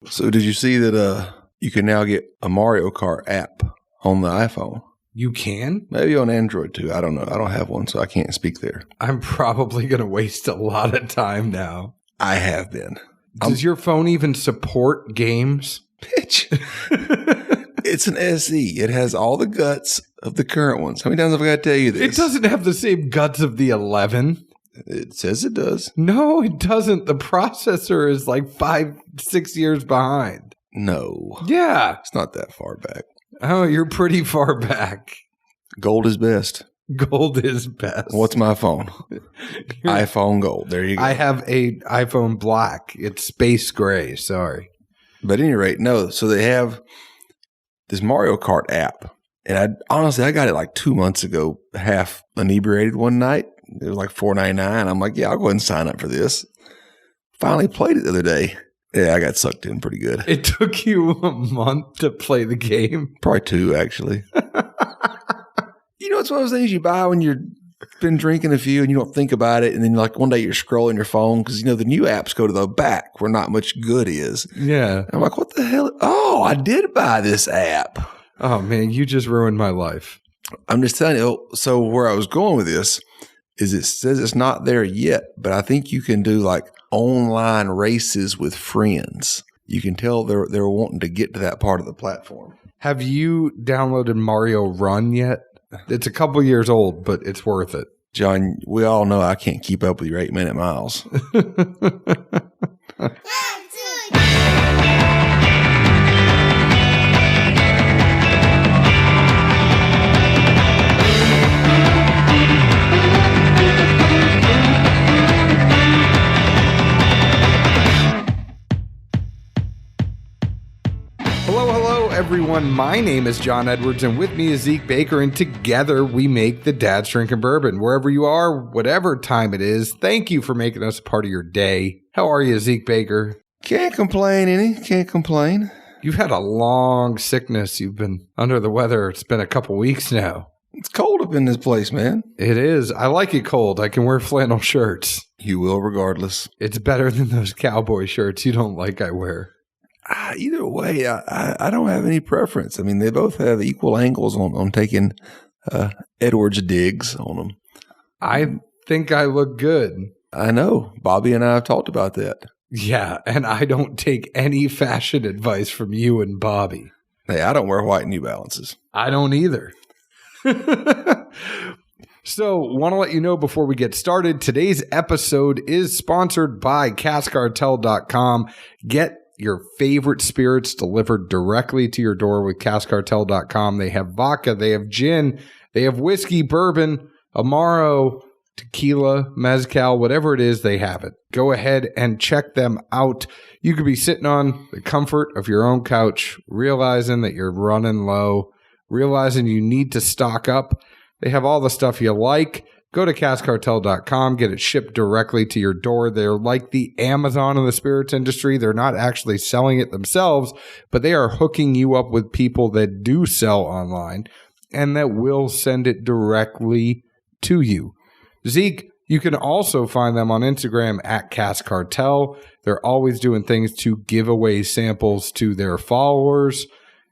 So did you see that you can now get a Mario Kart app on the iPhone? You can? Maybe on Android too. I don't know. I don't have one, so I can't speak there. I'm probably going to waste a lot of time now. I have been. Does your phone even support games? Bitch. It's an SE. It has all the guts of the current ones. How many times have I got to tell you this? It doesn't have the same guts of the 11. It says it does. No, it doesn't. The processor is like 5-6 years behind. No. Yeah. It's not that far back. Oh, you're pretty far back. Gold is best. Gold is best. What's my phone? iPhone Gold. There you go. I have a iPhone Black. It's space gray. Sorry. But at any rate, no. So they have this Mario Kart app. And I got it like 2 months ago, half inebriated one night. It was like $4.99. I'm like, yeah, I'll go ahead and sign up for this. Finally played it the other day. Yeah, I got sucked in pretty good. It took you a month to play the game? Probably 2, actually. You know, it's one of those things you buy when you've been drinking a few and you don't think about it. And then like one day you're scrolling your phone because, you know, the new apps go to the back where not much good is. Yeah. And I'm like, what the hell? Oh, I did buy this app. Oh, man, you just ruined my life. I'm just telling you. So where I was going with this is it says it's not there yet, but I think you can do like online races with friends. You can tell they're wanting to get to that part of the platform. Have you downloaded Mario Run yet? It's a couple years old, but it's worth it. John, we all know I can't keep up with your 8-minute miles. Everyone, my name is John Edwards, and with me is Zeke Baker, and together we make the Dad's Drinking Bourbon. Wherever you are, whatever time it is, thank you for making us a part of your day. How are you, Zeke Baker? Can't complain any. Can't complain. You've had a long sickness. You've been under the weather. It's been a couple weeks now. It's cold up in this place, man. It is. I like it cold. I can wear flannel shirts. You will regardless. It's better than those cowboy shirts you don't like I wear. Either way, I don't have any preference. I mean, they both have equal angles on taking Edwards digs on them. I think I look good. I know. Bobby and I have talked about that. Yeah, and I don't take any fashion advice from you and Bobby. Hey, I don't wear white New Balances. I don't either. So, want to let you know before we get started, today's episode is sponsored by CaskCartel.com. Get your favorite spirits delivered directly to your door with CaskCartel.com. They have vodka, they have gin, they have whiskey, bourbon, Amaro, tequila, mezcal, whatever it is, they have it. Go ahead and check them out. You could be sitting on the comfort of your own couch, realizing that you're running low, realizing you need to stock up. They have all the stuff you like. Go to CaskCartel.com, get it shipped directly to your door. They're like the Amazon of the spirits industry. They're not actually selling it themselves, but they are hooking you up with people that do sell online and that will send it directly to you. Zeke, you can also find them on Instagram at Cask Cartel. They're always doing things to give away samples to their followers.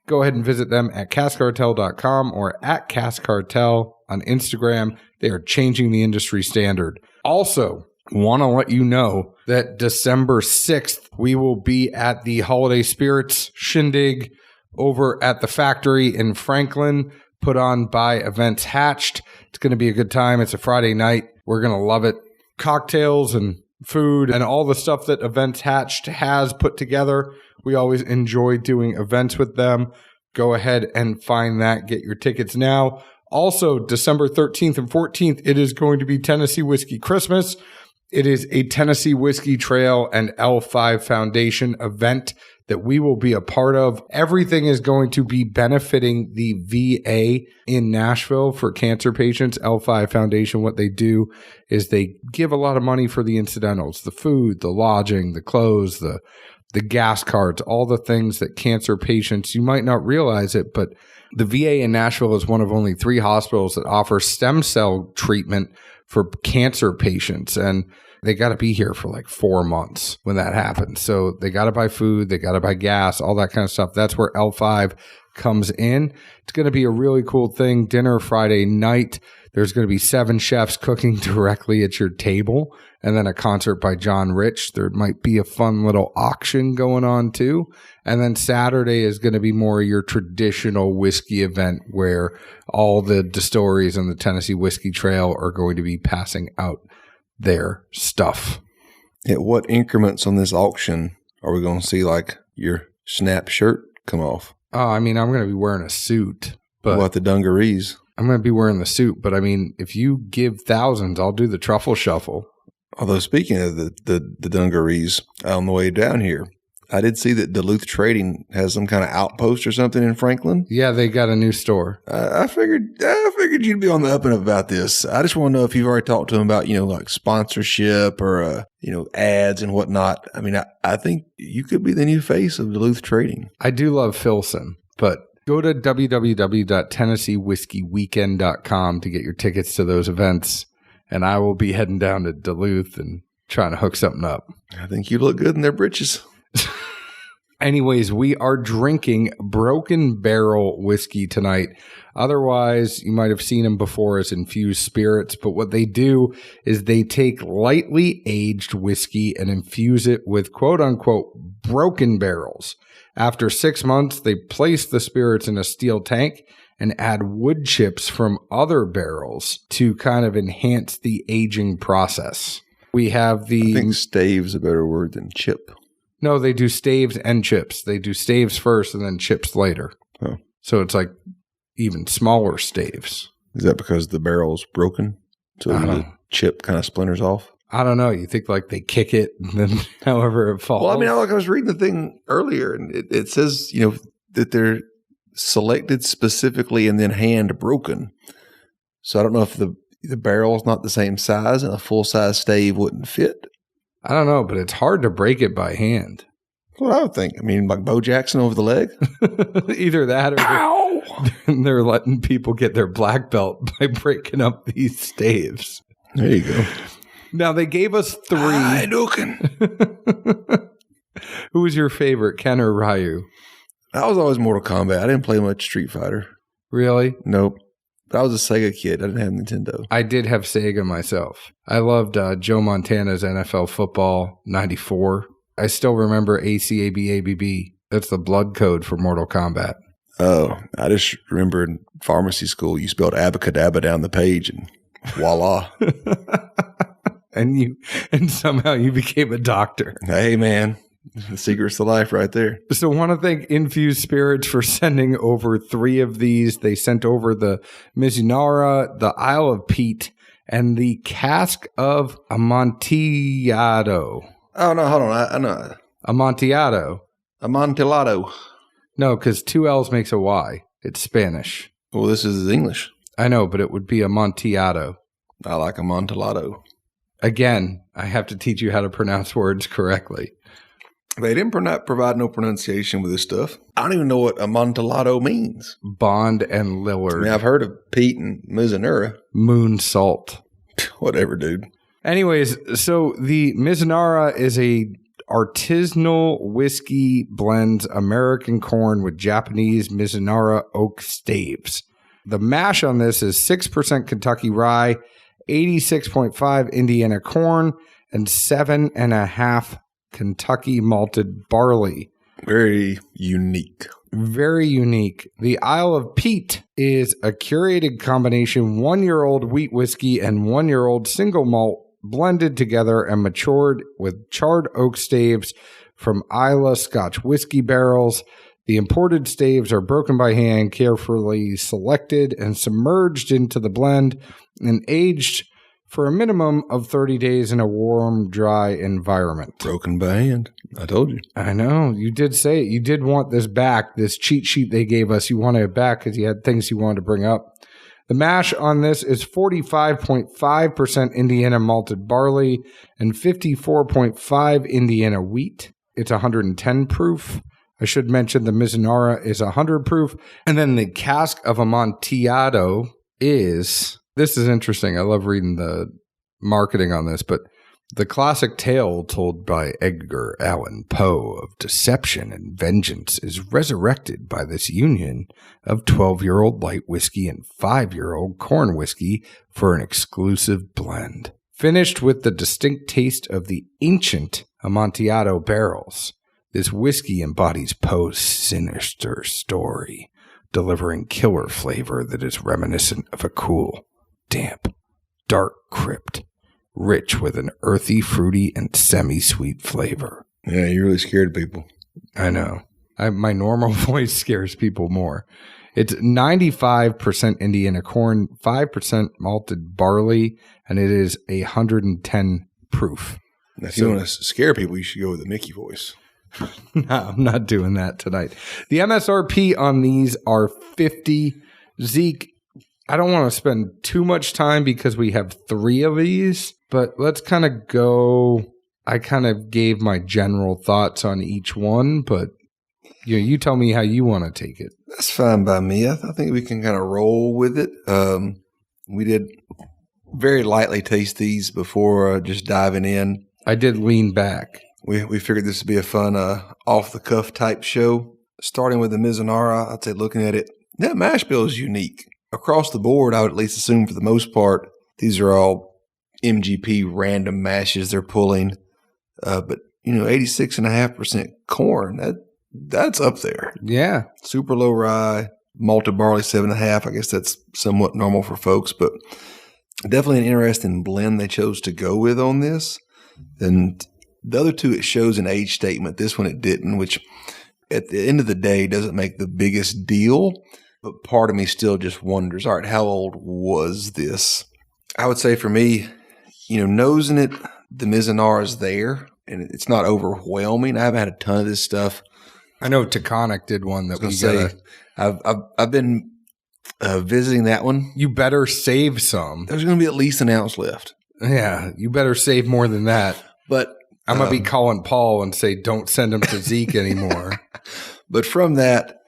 Go ahead and visit them at CaskCartel.com or at Cask Cartel on Instagram. They are changing the industry standard. Also, want to let you know that December 6th, we will be at the Holiday Spirits Shindig over at the factory in Franklin, put on by Events Hatched. It's going to be a good time. It's a Friday night. We're going to love it. Cocktails and food and all the stuff that Events Hatched has put together. We always enjoy doing events with them. Go ahead and find that. Get your tickets now. Also, December 13th and 14th, it is going to be Tennessee Whiskey Christmas. It is a Tennessee Whiskey Trail and L5 Foundation event that we will be a part of. Everything is going to be benefiting the VA in Nashville for cancer patients. L5 Foundation, what they do is they give a lot of money for the incidentals, the food, the lodging, the clothes, the gas cards, all the things that cancer patients, you might not realize it, but the VA in Nashville is one of only 3 hospitals that offer stem cell treatment for cancer patients. And they got to be here for like 4 months when that happens. So they got to buy food, they got to buy gas, all that kind of stuff. That's where L5 comes in. It's going to be a really cool thing. Dinner Friday night. There's going to be 7 chefs cooking directly at your table, and then a concert by John Rich. There might be a fun little auction going on too. And then Saturday is going to be more your traditional whiskey event where all the distilleries on the Tennessee Whiskey Trail are going to be passing out their stuff. At what increments on this auction are we going to see like your snap shirt come off? Oh, I mean, I'm going to be wearing a suit, but What the dungarees? I'm going to be wearing the suit. But I mean, if you give thousands, I'll do the truffle shuffle. Although speaking of the dungarees, on the way down here, I did see that Duluth Trading has some kind of outpost or something in Franklin. Yeah, they got a new store. I figured you'd be on the up and up about this. I just want to know if you've already talked to them about, like sponsorship or, ads and whatnot. I mean, I think you could be the new face of Duluth Trading. I do love Filson, but go to www.TennesseeWhiskeyWeekend.com to get your tickets to those events. And I will be heading down to Duluth and trying to hook something up. I think you look good in their britches. Anyways, we are drinking Broken Barrel whiskey tonight. Otherwise, you might have seen them before as infused spirits, but what they do is they take lightly aged whiskey and infuse it with quote-unquote broken barrels. After 6 months, they place the spirits in a steel tank and add wood chips from other barrels to kind of enhance the aging process. We have I think stave's a better word than chip. No, they do staves and chips. They do staves first and then chips later. Oh. So it's like even smaller staves. Is that because the barrel's broken? So the chip kind of splinters off? I don't know. You think like they kick it and then however it falls? Well, I mean, I was reading the thing earlier and it says, that they're selected specifically and then hand broken. So I don't know if the barrel's not the same size and a full-size stave wouldn't fit. I don't know, but it's hard to break it by hand. That's what I would think. I mean, like Bo Jackson over the leg. Either that or they're letting people get their black belt by breaking up these staves. There you go. Now, they gave us 3. Hi, Dukin. Who was your favorite, Ken or Ryu? I was always Mortal Kombat. I didn't play much Street Fighter. Really? Nope. But I was a Sega kid. I didn't have Nintendo. I did have Sega myself. I loved Joe Montana's NFL Football 94. I still remember ACABABB. That's the blood code for Mortal Kombat. Oh, I just remember in pharmacy school, you spelled abacadabra down the page and voila. and somehow you became a doctor. Hey, man. The secret's to life right there. So I want to thank Infused Spirits for sending over 3 of these. They sent over the Mizunara, the Isle of Peat, and the Cask of Amontillado. Oh, no, hold on. I know. Amontillado. Amontillado. No, because 2 L's makes a Y. It's Spanish. Well, this is English. I know, but it would be Amontillado. I like Amontillado. Again, I have to teach you how to pronounce words correctly. They didn't provide no pronunciation with this stuff. I don't even know what Amontillado means. Bond and Lillard. I mean, I've heard of Peat and Mizunara. Moon salt. Whatever, dude. Anyways, so the Mizunara is a artisanal whiskey blends American corn with Japanese Mizunara oak staves. The mash on this is 6% Kentucky rye, 86.5 Indiana corn, and 7.5 Kentucky malted barley. Very unique. Very unique. The Isle of Peat is a curated combination 1-year-old wheat whiskey and 1-year-old single malt blended together and matured with charred oak staves from Islay Scotch whiskey barrels. The imported staves are broken by hand, carefully selected and submerged into the blend and aged for a minimum of 30 days in a warm, dry environment. Broken by hand. I told you. I know. You did say it. You did want this back, this cheat sheet they gave us. You wanted it back because you had things you wanted to bring up. The mash on this is 45.5% Indiana malted barley and 54.5 Indiana wheat. It's 110 proof. I should mention the Mizunara is 100 proof. And then the Cask of Amontillado is... This is interesting. I love reading the marketing on this, but The classic tale told by Edgar Allan Poe of deception and vengeance is resurrected by this union of 12-year-old light whiskey and 5-year-old corn whiskey for an exclusive blend. Finished with the distinct taste of the ancient Amontillado barrels, this whiskey embodies Poe's sinister story, delivering killer flavor that is reminiscent of a cool, damp, dark crypt, rich with an earthy, fruity, and semi-sweet flavor. Yeah, you really scared people. I know. My normal voice scares people more. It's 95% Indiana corn, 5% malted barley, and it is 110 proof. Now, if you want to scare people, you should go with the Mickey voice. No, I'm not doing that tonight. The MSRP on these are $50. Zeke, I don't want to spend too much time because we have 3 of these, but let's kind of go. I kind of gave my general thoughts on each one, but you tell me how you want to take it. That's fine by me. I think we can kind of roll with it. We did very lightly taste these before just diving in. I did lean back. We figured this would be a fun off-the-cuff type show. Starting with the Mizunara, I'd say looking at it, that mash bill is unique. Across the board, I would at least assume for the most part, these are all MGP random mashes they're pulling. But, 86.5% corn, that's up there. Yeah. Super low rye, malted barley 7.5. I guess that's somewhat normal for folks, but definitely an interesting blend they chose to go with on this. And the other two, it shows an age statement. This one it didn't, which at the end of the day doesn't make the biggest deal. But part of me still just wonders, all right, how old was this? I would say for me, nosing it, the Mizunara is there, and it's not overwhelming. I haven't had a ton of this stuff. I know Taconic did one that we say. I've been visiting that one. You better save some. There's going to be at least an ounce left. Yeah, you better save more than that. But I'm going to be calling Paul and say, don't send him to Zeke anymore. But from that,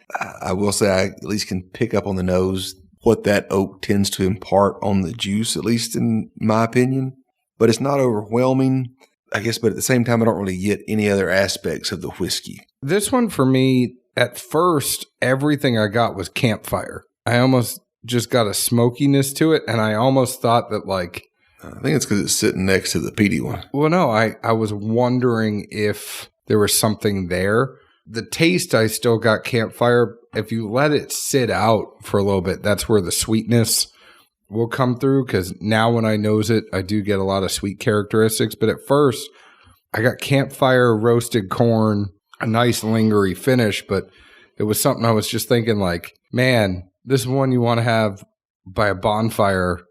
I will say I at least can pick up on the nose what that oak tends to impart on the juice, at least in my opinion. But it's not overwhelming, I guess. But at the same time, I don't really get any other aspects of the whiskey. This one for me, at first, everything I got was campfire. I almost just got a smokiness to it. And I almost thought that I think it's because it's sitting next to the peaty one. Well, no, I was wondering if there was something there. The taste, I still got campfire. If you let it sit out for a little bit, that's where the sweetness will come through. Because now when I nose it, I do get a lot of sweet characteristics. But at first, I got campfire, roasted corn, a nice lingery finish. But it was something I was just thinking man, this is one you want to have by a bonfire,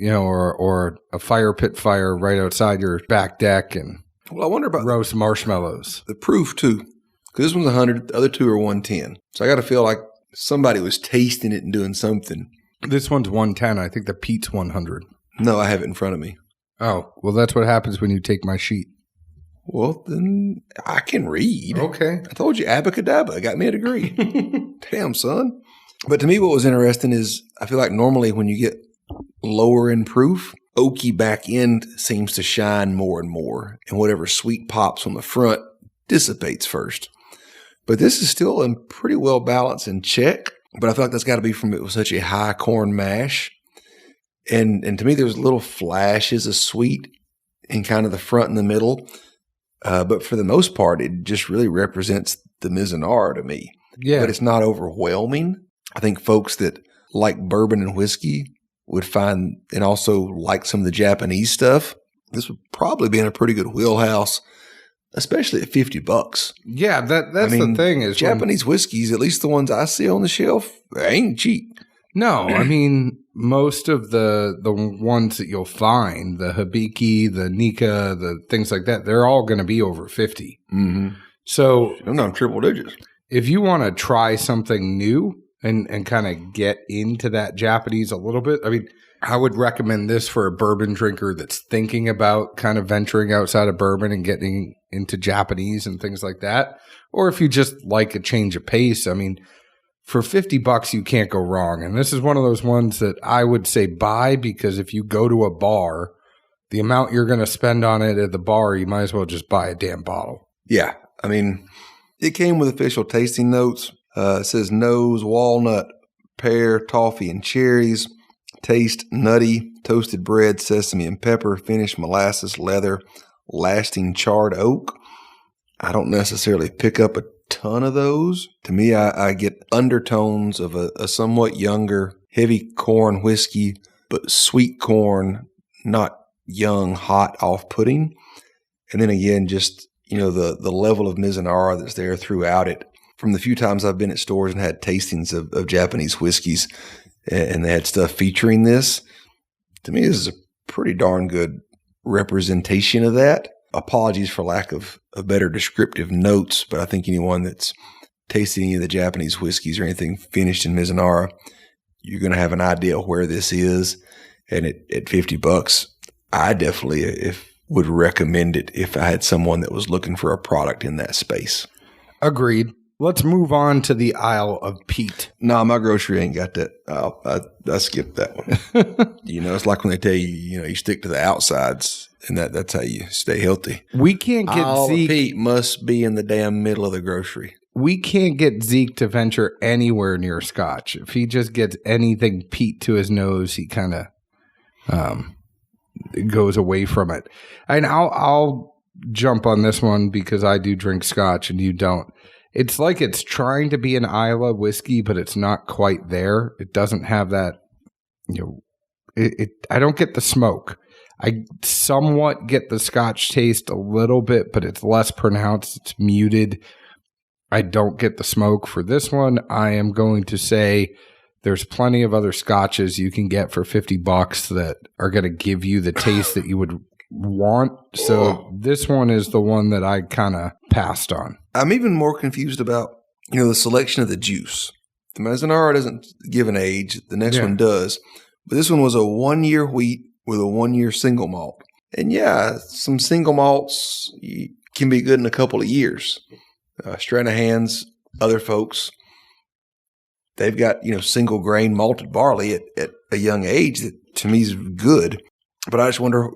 or a fire pit fire right outside your back deck and I wonder about roast marshmallows. The proof too, because this one's 100, the other two are 110. So I got to feel like somebody was tasting it and doing something. This one's 110. I think the Peat's 100. No, I have it in front of me. Oh, well, that's what happens when you take my sheet. Well, then I can read. Okay. I told you, abacadabra. Got me a degree. Damn, son. But to me, what was interesting is I feel like normally when you get lower in proof, oaky back end seems to shine more and more, and whatever sweet pops on the front dissipates first. But this is still in pretty well balanced and check. But I feel like that's got to be from it was such a high corn mash. And to me, there's little flashes of sweet in kind of the front and the middle. But for the most part, it just really represents the Mizunara to me. Yeah. But it's not overwhelming. I think folks that like bourbon and whiskey would find, and also like some of the Japanese stuff, this would probably be in a pretty good wheelhouse, especially at $50. Yeah, that's the thing is Japanese whiskeys, at least the ones I see on the shelf, they ain't cheap. No, I mean most of the ones that you'll find, the Hibiki, the Nika, the things like that, they're all going to be over 50. Mm-hmm. So I'm not triple digits. If you want to try something new and kind of get into that Japanese a little bit, I mean, I would recommend this for a bourbon drinker that's thinking about kind of venturing outside of bourbon and getting into Japanese and things like that. Or if you just like a change of pace, I mean, for $50, you can't go wrong. And this is one of those ones that I would say buy, because if you go to a bar the amount you're going to spend on it at the bar, you might as well just buy a damn bottle. Yeah. I mean, it came with official tasting notes. It says nose, walnut, pear, toffee, and cherries. Taste nutty, toasted bread, sesame and pepper, finish molasses, leather, lasting charred oak. I don't necessarily pick up a ton of those. To me, I get undertones of a somewhat younger, heavy corn whiskey, but sweet corn, not young, hot, off-putting. And then again, just, the level of Mizunara that's there throughout it. From the few times I've been at stores and had tastings of Japanese whiskeys, and they had stuff featuring this, to me, this is a pretty darn good representation of that. Apologies for lack of better descriptive notes, but I think anyone that's tasted any of the Japanese whiskeys or anything finished in Mizunara, you're going to have an idea where this is. And at $50, I definitely would recommend it if I had someone that was looking for a product in that space. Agreed. Let's move on to the Isle of Peat. No, my grocery ain't got that. I skipped that one. It's like when they tell you, you stick to the outsides, and that's how you stay healthy. We can't get Zeke. Peat must be in the damn middle of the grocery. We can't get Zeke to venture anywhere near Scotch. If he just gets anything peat to his nose, he kind of goes away from it. And I'll jump on this one because I do drink Scotch and you don't. It's like it's trying to be an Islay whiskey, but it's not quite there. It doesn't have that, I don't get the smoke. I somewhat get the Scotch taste a little bit, but it's less pronounced. It's muted. I don't get the smoke for this one. I am going to say there's plenty of other Scotches you can get for $50 that are going to give you the taste that you would want. So this one is the one that I kind of passed on. I'm even more confused about, the selection of the juice. The Mizunara doesn't give an age. The next one does. But this one was a 1-year wheat with a 1-year single malt. And some single malts can be good in a couple of years. Stranahan's, other folks, they've got, single grain malted barley at a young age that to me is good. But I just wonder,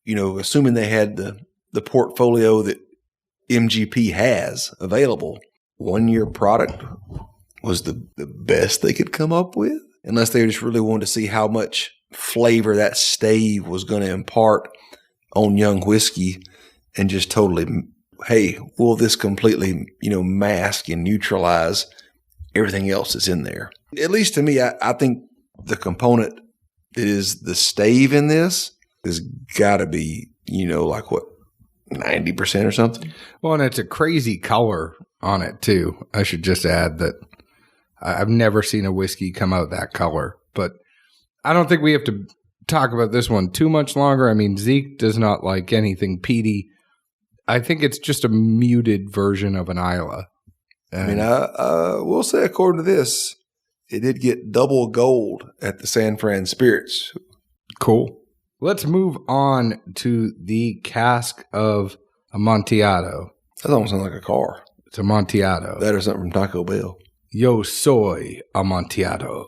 assuming they had the portfolio that MGP has available, 1-year product was the best they could come up with, unless they just really wanted to see how much flavor that stave was going to impart on young whiskey and just totally, hey, will this completely, mask and neutralize everything else that's in there? At least to me, I think the component that is the stave in this has got to be, 90% or something. Well, and it's a crazy color on it too. I should just add that I've never seen a whiskey come out that color, but I don't think we have to talk about this one too much longer. I mean, Zeke does not like anything peaty. I think it's just a muted version of an Islay. I mean, I will say, according to this, it did get double gold at the San Fran Spirits. Cool. Let's move on to the Cask of Amontillado. That almost sounds like a car. It's Amontillado. That or something from Taco Bell. Yo soy Amontillado.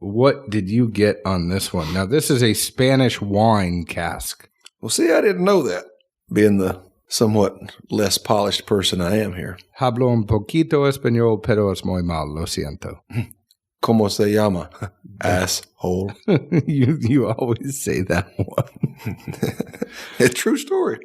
What did you get on this one? Now, this is a Spanish wine cask. Well, see, I didn't know that, being the somewhat less polished person I am here. Hablo un poquito español, pero es muy mal, lo siento. ¿Cómo se llama? Asshole. You always say that one. It's a true story.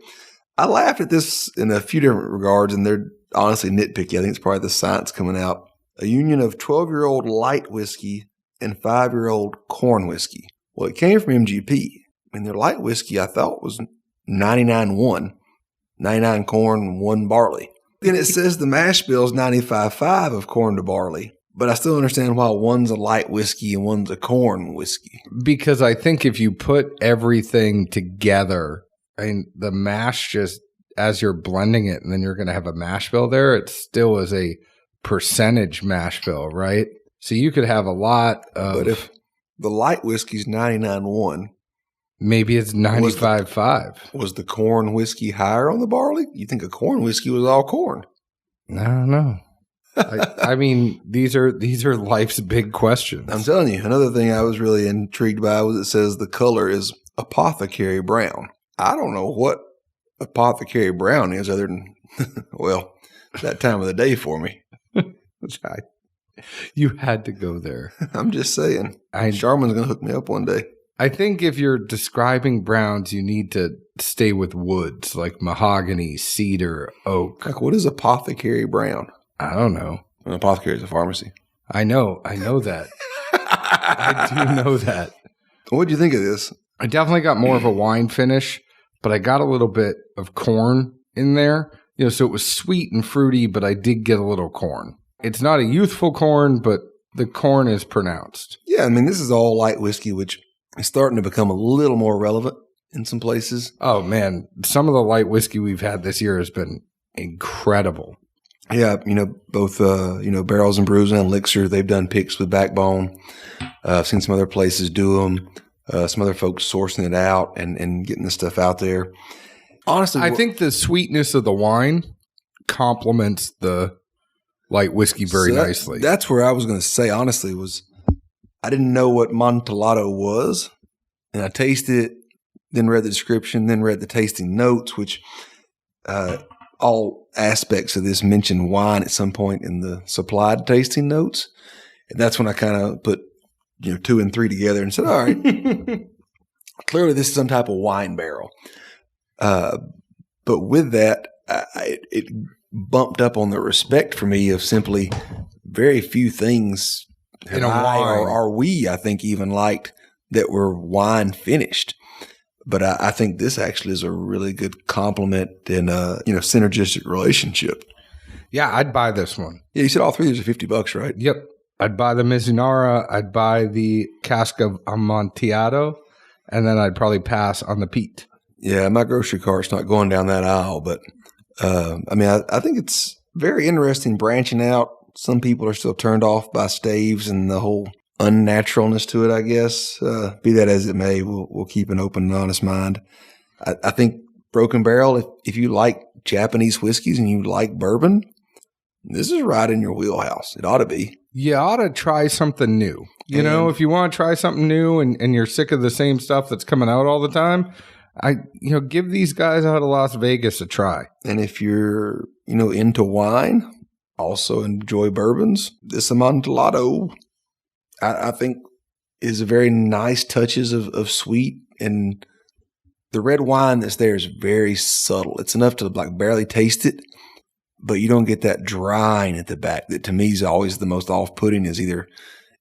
I laughed at this in a few different regards, and they're honestly nitpicky. I think it's probably the science coming out. A union of 12-year-old light whiskey and 5-year-old corn whiskey. Well, it came from MGP. I mean, their light whiskey, I thought, was 99.1. 99 corn, 1 barley. Then it says the mash bill is 95.5 of corn to barley. But I still understand why one's a light whiskey and one's a corn whiskey. Because I think if you put everything together, I mean, the mash just, as you're blending it, and then you're going to have a mash bill there, it still is a percentage mash bill, right? So you could have a lot of... But if the light whiskey's 99.1... Maybe it's 95.5. Was the corn whiskey higher on the barley? You think a corn whiskey was all corn? I don't know. I mean, these are life's big questions. I'm telling you, another thing I was really intrigued by was it says the color is apothecary brown. I don't know what Apothecary Brown is other than, well, that time of the day for me. You had to go there. I'm just saying. Charmin's going to hook me up one day. I think if you're describing browns, you need to stay with woods like mahogany, cedar, oak. Like, what is Apothecary Brown? I don't know. An apothecary is a pharmacy. I know that. I do know that. What'd you think of this? I definitely got more of a wine finish, but I got a little bit of corn in there. So it was sweet and fruity, but I did get a little corn. It's not a youthful corn, but the corn is pronounced. Yeah, I mean, this is all light whiskey, which is starting to become a little more relevant in some places. Oh, man. Some of the light whiskey we've had this year has been incredible. Yeah, both, Barrels and Brews and Elixir, they've done picks with Backbone. I've seen some other places do them. Some other folks sourcing it out and getting this stuff out there. Honestly, I think the sweetness of the wine complements the light whiskey very nicely. That's where I was going to say, honestly, was I didn't know what Amontillado was, and I tasted it, then read the description, then read the tasting notes, which all aspects of this mention wine at some point in the supplied tasting notes. And that's when I kind of put 2 and 3 together and said, all right, clearly this is some type of wine barrel. But with that, it bumped up on the respect for me of simply very few things in a wine. Or we, I think, even liked that were wine finished. But I think this actually is a really good complement and synergistic relationship. Yeah, I'd buy this one. Yeah, you said all three of these are $50, right? Yep. I'd buy the Mizunara, I'd buy the Cask of Amontillado, and then I'd probably pass on the Peat. Yeah, my grocery cart's not going down that aisle, but I think it's very interesting branching out. Some people are still turned off by staves and the whole unnaturalness to it, I guess. Be that as it may, we'll keep an open and honest mind. I think Broken Barrel, if you like Japanese whiskeys and you like bourbon, this is right in your wheelhouse. It ought to be. You ought to try something new. If you want to try something new and you're sick of the same stuff that's coming out all the time, give these guys out of Las Vegas a try. And if you're, into wine, also enjoy bourbons, this Amontillado, I think, is a very nice touches of sweet. And the red wine that's there is very subtle. It's enough to barely taste it, but you don't get that drying at the back that to me is always the most off-putting. Is either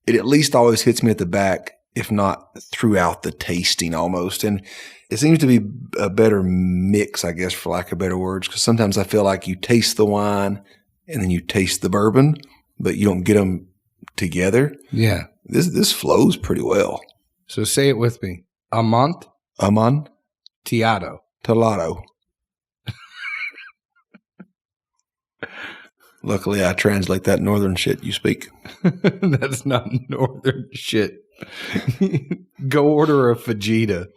it at least always hits me at the back, if not throughout the tasting almost. And it seems to be a better mix, I guess, for lack of better words, because sometimes I feel like you taste the wine and then you taste the bourbon, but you don't get them together. Yeah. This flows pretty well. So say it with me. Amontillado. Tolado. Luckily, I translate that northern shit you speak. That's not northern shit. Go order a fajita.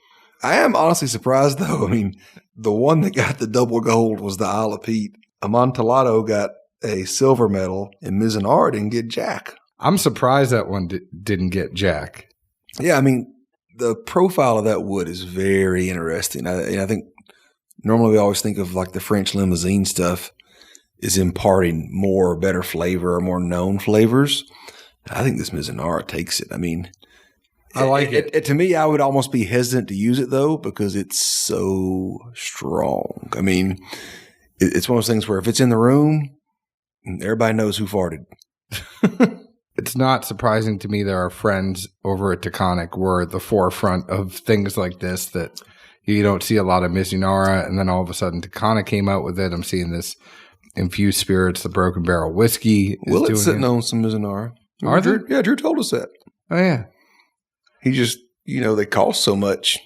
I am honestly surprised, though. I mean, the one that got the double gold was the Isle of Peat. Amontillado got a silver medal, and Mizunara didn't get jack. I'm surprised that one didn't get jack. Yeah, I mean, the profile of that wood is very interesting. I think normally we always think of the French limousine stuff is imparting more better flavor or more known flavors. I think this Mizunara takes it. I mean, I like it. To me, I would almost be hesitant to use it, though, because it's so strong. I mean, it's one of those things where if it's in the room, everybody knows who farted. It's not surprising to me there are friends over at Taconic were at the forefront of things like this that you don't see a lot of Mizunara, and then all of a sudden Taconic came out with it. I'm seeing this infused spirits, the Broken Barrel whiskey. It's sitting on some Mizunara. Are they? Yeah, Drew told us that. Oh, yeah. He just, they cost so much.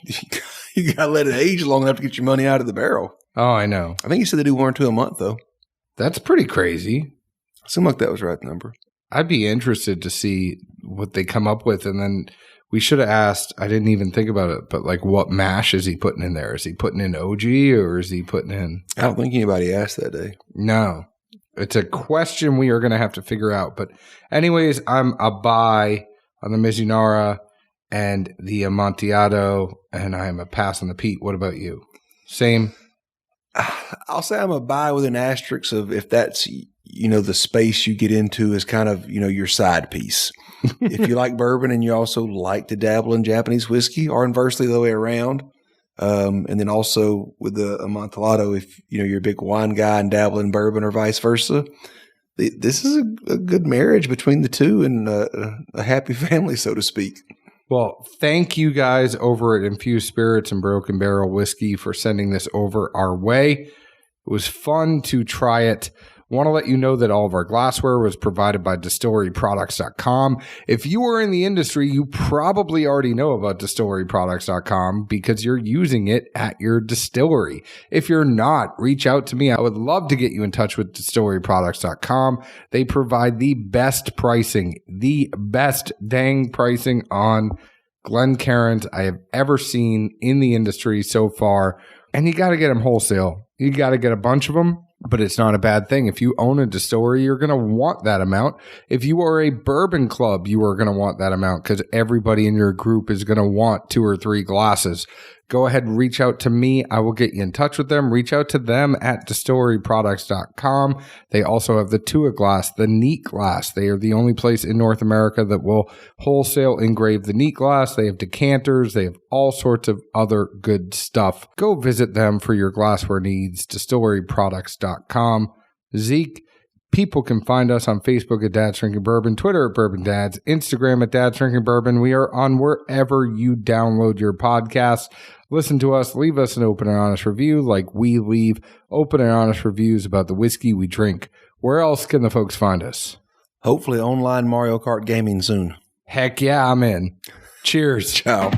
You got to let it age long enough to get your money out of the barrel. Oh, I know. I think he said they do 1 or 2 a month, though. That's pretty crazy. Seemed like that was the right number. I'd be interested to see what they come up with. And then we should have asked, I didn't even think about it, but what mash is he putting in there? Is he putting in OG or is he putting in? I don't think anybody asked that day. No. It's a question we are going to have to figure out. But anyways, I'm a buy on the Mizunara and the Amontillado, and I'm a pass on the Peat. What about you? Same. I'll say I'm a buy with an asterisk of if that's, the space you get into is kind of, your side piece. If you like bourbon and you also like to dabble in Japanese whiskey, or inversely the other way around. And then also with the Amontillado, if, you're a big wine guy and dabble in bourbon or vice versa, this is a good marriage between the two and a happy family, so to speak. Well, thank you guys over at Infused Spirits and Broken Barrel Whiskey for sending this over our way. It was fun to try it. Want to let you know that all of our glassware was provided by distilleryproducts.com. If you are in the industry, you probably already know about distilleryproducts.com because you're using it at your distillery. If you're not, reach out to me. I would love to get you in touch with distilleryproducts.com. They provide the best pricing, the best dang pricing on Glencairns I have ever seen in the industry so far. And you got to get them wholesale. You got to get a bunch of them. But it's not a bad thing. If you own a distillery, you're going to want that amount. If you are a bourbon club, you are going to want that amount because everybody in your group is going to want 2 or 3 glasses. Go ahead and reach out to me. I will get you in touch with them. Reach out to them at distilleryproducts.com. They also have the Tua glass, the neat glass. They are the only place in North America that will wholesale engrave the neat glass. They have decanters. They have all sorts of other good stuff. Go visit them for your glassware needs, distilleryproducts.com. Zeke, people can find us on Facebook at Dad's Drinking Bourbon, Twitter at Bourbon Dads, Instagram at Dad's Drinking Bourbon. We are on wherever you download your podcasts. Listen to us, leave us an open and honest review like we leave open and honest reviews about the whiskey we drink. Where else can the folks find us? Hopefully online Mario Kart gaming soon. Heck yeah, I'm in. Cheers. Ciao.